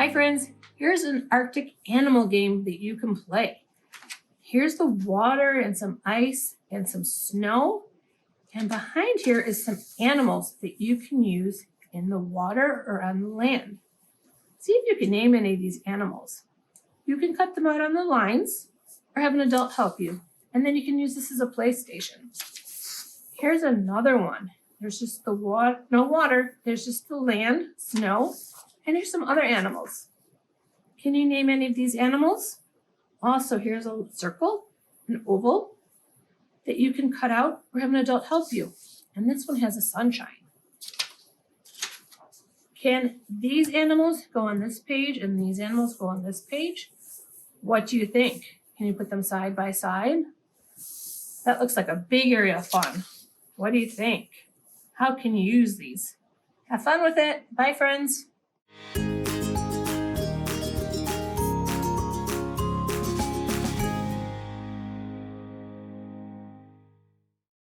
Hi friends, here's an Arctic animal game that you can play. Here's the water and some ice and some snow. And behind here is some animals that you can use in the water or on the land. See if you can name any of these animals. You can cut them out on the lines or have an adult help you. And then you can use this as a play station. Here's another one. There's just the water, no water, there's just the land, snow, and here's some other animals. Can you name any of these animals? Also, here's a circle, an oval that you can cut out or have an adult help you. And this one has a sunshine. Can these animals go on this page and these animals go on this page? What do you think? Can you put them side by side? That looks like a big area of fun. What do you think? How can you use these? Have fun with it. Bye, friends.